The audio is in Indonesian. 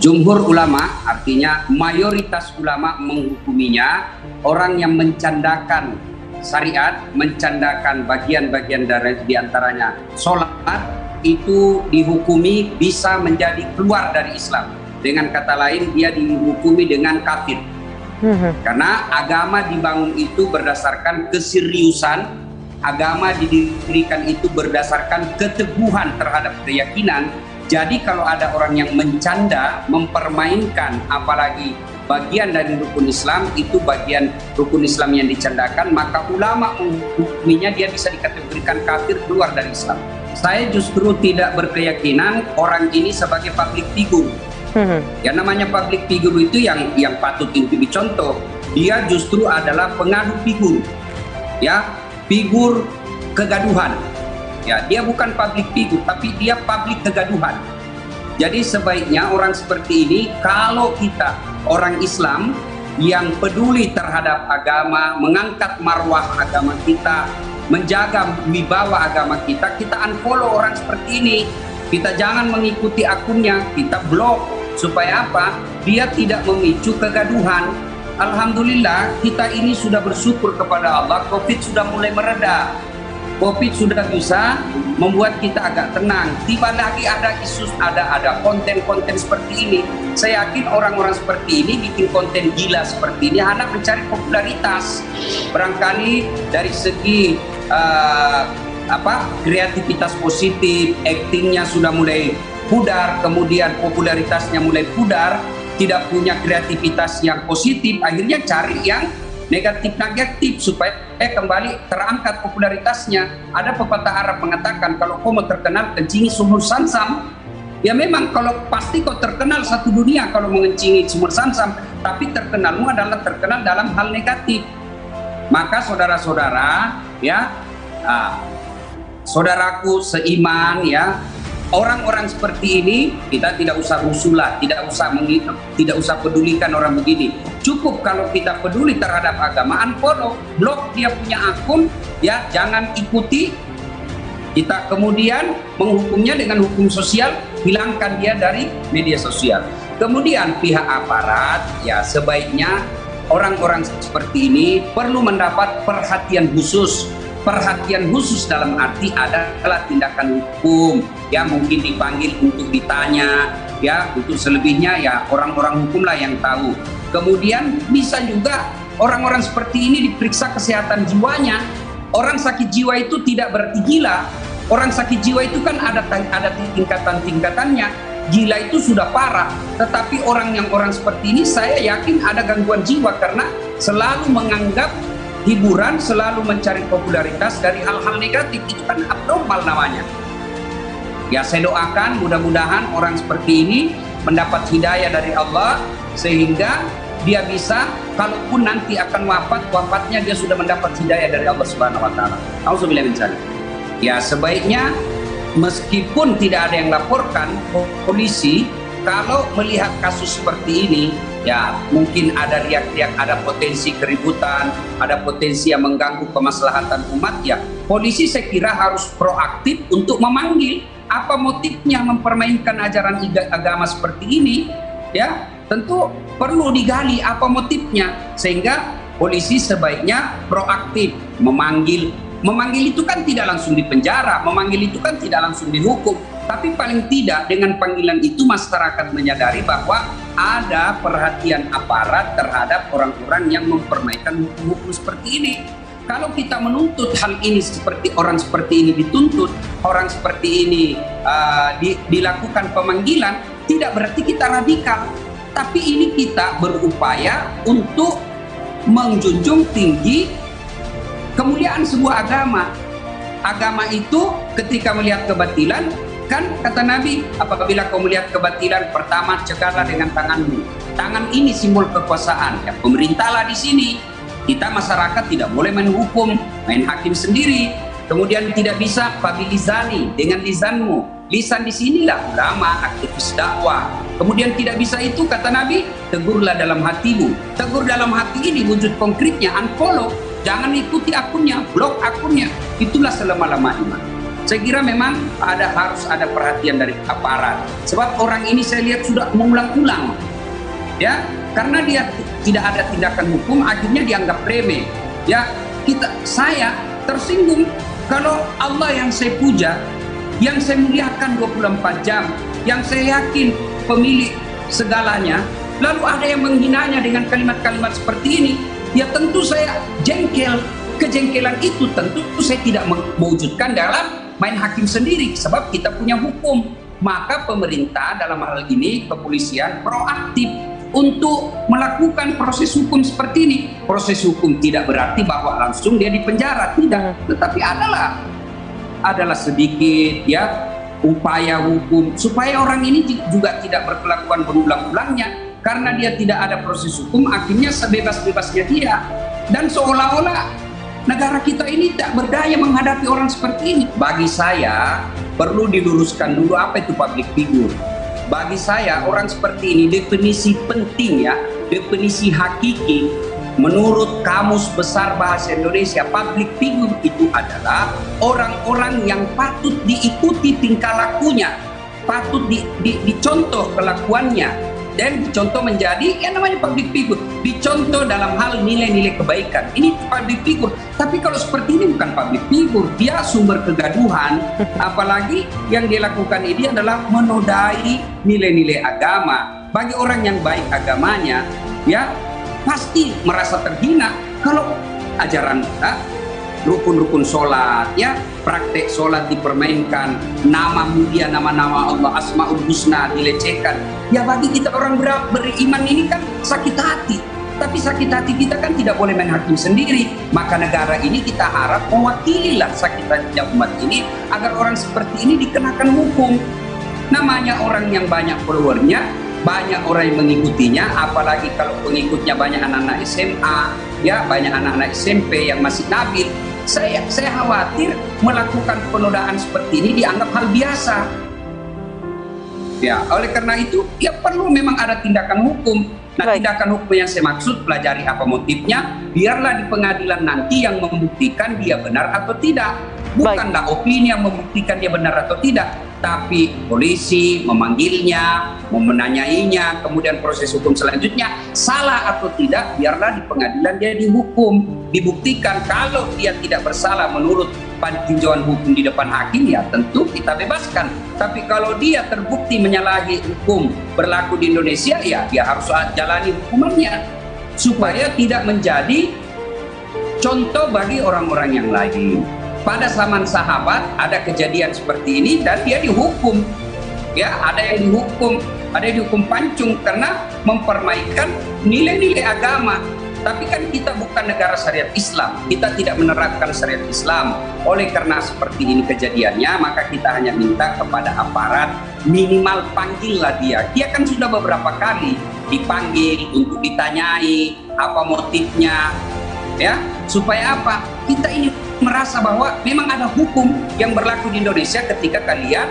Jumhur ulama artinya mayoritas ulama menghukuminya orang yang mencandakan syariat, mencandakan bagian-bagian dari diantaranya sholat, itu dihukumi bisa menjadi keluar dari Islam. Dengan kata lain, dia dihukumi dengan kafir. Karena agama dibangun itu berdasarkan keseriusan, agama didirikan itu berdasarkan keteguhan terhadap keyakinan. Jadi kalau ada orang yang mencanda, mempermainkan apalagi bagian dari rukun Islam, itu bagian rukun Islam yang dicandakan, maka ulama menghukuminya dia bisa dikategorikan kafir, keluar dari Islam. Saya justru tidak berkeyakinan orang ini sebagai public figure. Yang namanya public figure itu yang patut untuk dicontoh. Dia justru adalah pengadu figur, ya, figur kegaduhan. Ya, dia bukan public figure, tapi dia public kegaduhan. Jadi sebaiknya orang seperti ini, kalau kita orang Islam yang peduli terhadap agama, mengangkat marwah agama kita, menjaga wibawa agama kita, kita unfollow orang seperti ini. Kita jangan mengikuti akunnya, kita blok. Supaya apa? Dia tidak memicu kegaduhan. Alhamdulillah, kita ini sudah bersyukur kepada Allah, COVID sudah mulai mereda. COVID sudah bisa membuat kita agak tenang. Tiba lagi ada isu, ada konten-konten seperti ini. Saya yakin orang-orang seperti ini bikin konten gila seperti ini hanya mencari popularitas. Barangkali dari segi kreativitas positif, aktingnya sudah mulai pudar, kemudian popularitasnya mulai pudar, tidak punya kreativitas yang positif, akhirnya cari yang negatif supaya kembali terangkat popularitasnya. Ada pepatah Arab mengatakan, kalau kau mau terkenal, kencingi sumur Zamzam. Ya memang kalau pasti kau terkenal satu dunia kalau mengencingi sumur Zamzam, tapi terkenalmu adalah terkenal dalam hal negatif. Maka saudara-saudara, ya, saudaraku seiman, ya, orang-orang seperti ini kita tidak usah rusulah, tidak usah pedulikan orang begini. Cukup kalau kita peduli terhadap agama, unfollow, blok dia punya akun, ya, jangan ikuti. Kita kemudian menghukumnya dengan hukum sosial, hilangkan dia dari media sosial. Kemudian pihak aparat, ya, sebaiknya orang-orang seperti ini perlu mendapat perhatian khusus. Perhatian khusus dalam arti adalah tindakan hukum, ya, mungkin dipanggil untuk ditanya, ya, untuk selebihnya ya orang-orang hukumlah yang tahu. Kemudian bisa juga orang-orang seperti ini diperiksa kesehatan jiwanya. Orang sakit jiwa itu tidak berarti gila. Orang sakit jiwa itu kan ada tingkatan-tingkatannya. Gila itu sudah parah, tetapi orang seperti ini saya yakin ada gangguan jiwa karena selalu menganggap hiburan, selalu mencari popularitas dari hal-hal negatif. Itu kan abnormal namanya. Ya, saya doakan mudah-mudahan orang seperti ini mendapat hidayah dari Allah sehingga dia bisa, kalaupun nanti akan wafatnya dia sudah mendapat hidayah dari Allah Subhanahu wa taala. Auzubillahi min dzalik. Ya, sebaiknya meskipun tidak ada yang laporkan, polisi kalau melihat kasus seperti ini, ya mungkin ada riak-riak, ada potensi keributan, ada potensi yang mengganggu kemaslahatan umat, ya polisi saya kira harus proaktif untuk memanggil. Apa motifnya mempermainkan ajaran agama seperti ini, ya tentu perlu digali apa motifnya, sehingga polisi sebaiknya proaktif memanggil itu kan tidak langsung dipenjara, memanggil itu kan tidak langsung dihukum, tapi paling tidak dengan panggilan itu masyarakat menyadari bahwa ada perhatian aparat terhadap orang-orang yang mempermainkan hukum-hukum seperti ini. Kalau kita menuntut hal ini seperti orang seperti ini dituntut, orang seperti ini dilakukan pemanggilan, tidak berarti kita radikal, tapi ini kita berupaya untuk menjunjung tinggi kemuliaan sebuah agama. Agama itu ketika melihat kebatilan, kan kata Nabi, apabila kau melihat kebatilan, pertama cegahlah dengan tanganmu. Tangan ini simbol kekuasaan, ya, pemerintahlah di sini. Kita masyarakat tidak boleh main hukum, main hakim sendiri. Kemudian tidak bisa fabilizani, dengan lisanmu. Lisan di sinilah ulama, aktivis dakwah. Kemudian tidak bisa itu, kata Nabi, tegurlah dalam hatimu. Tegur dalam hati ini wujud konkretnya, unfollow. Jangan ikuti akunnya, blok akunnya. Itulah selama-lama iman. Saya kira memang harus ada perhatian dari aparat. Sebab orang ini saya lihat sudah mengulang-ulang, ya, karena dia tidak ada tindakan hukum, akhirnya dianggap remeh. Ya, saya tersinggung kalau Allah yang saya puja, yang saya muliakan 24 jam, yang saya yakin pemilik segalanya, lalu ada yang menghinanya dengan kalimat-kalimat seperti ini, ya tentu saya jengkel. Kejengkelan itu tentu saya tidak mewujudkan dalam main hakim sendiri, sebab kita punya hukum. Maka pemerintah dalam hal ini, kepolisian, proaktif untuk melakukan proses hukum seperti ini. Proses hukum tidak berarti bahwa langsung dia dipenjara, tidak, tetapi adalah sedikit, ya, upaya hukum supaya orang ini juga tidak berkelakuan berulang-ulangnya, karena dia tidak ada proses hukum, akhirnya sebebas-bebasnya dia, dan seolah-olah negara kita ini tak berdaya menghadapi orang seperti ini. Bagi saya perlu diluruskan dulu apa itu public figure. Bagi saya orang seperti ini definisi penting, ya, definisi hakiki menurut Kamus Besar Bahasa Indonesia, public figure itu adalah orang-orang yang patut diikuti tingkah lakunya, patut dicontoh kelakuannya, dan dicontoh menjadi yang namanya public figure, dicontoh dalam hal nilai-nilai kebaikan. Ini public figure. Tapi kalau seperti ini bukan public figure, dia sumber kegaduhan. Apalagi yang dia lakukan ini adalah menodai nilai-nilai agama. Bagi orang yang baik agamanya, ya pasti merasa terhina kalau ajaran rukun-rukun sholat, ya, praktek sholat dipermainkan, nama mulia, nama-nama Allah, Asmaul Husna dilecehkan. Ya bagi kita orang beriman ini kan sakit hati. Tapi sakit hati kita kan tidak boleh main hakim sendiri. Maka negara ini kita harap mewakililah sakit hati umat ini agar orang seperti ini dikenakan hukum. Namanya orang yang banyak followernya, banyak orang yang mengikutinya, apalagi kalau pengikutnya banyak anak-anak SMA, ya, banyak anak-anak SMP yang masih nabil. Saya khawatir melakukan penodaan seperti ini dianggap hal biasa. Ya, oleh karena itu ya perlu memang ada tindakan hukum. Nah, tindakan hukum yang saya maksud, pelajari apa motifnya, biarlah di pengadilan nanti yang membuktikan dia benar atau tidak. Bukanlah opini yang membuktikan dia benar atau tidak, tapi polisi memanggilnya, menanyainya, kemudian proses hukum selanjutnya salah atau tidak, biarlah di pengadilan dia dihukum, dibuktikan. Kalau dia tidak bersalah menurut tinjauan hukum di depan hakim, ya tentu kita bebaskan. Tapi kalau dia terbukti menyalahi hukum berlaku di Indonesia, ya dia harus jalani hukumannya supaya tidak menjadi contoh bagi orang-orang yang lain. Pada zaman sahabat ada kejadian seperti ini dan dia dihukum, ya, ada yang dihukum pancung karena mempermainkan nilai-nilai agama. Tapi kan kita bukan negara syariat Islam, kita tidak menerapkan syariat Islam. Oleh karena seperti ini kejadiannya, maka kita hanya minta kepada aparat minimal panggillah dia. Dia kan sudah beberapa kali dipanggil untuk ditanyai apa motifnya, ya, supaya apa? Kita ini merasa bahwa memang ada hukum yang berlaku di Indonesia ketika kalian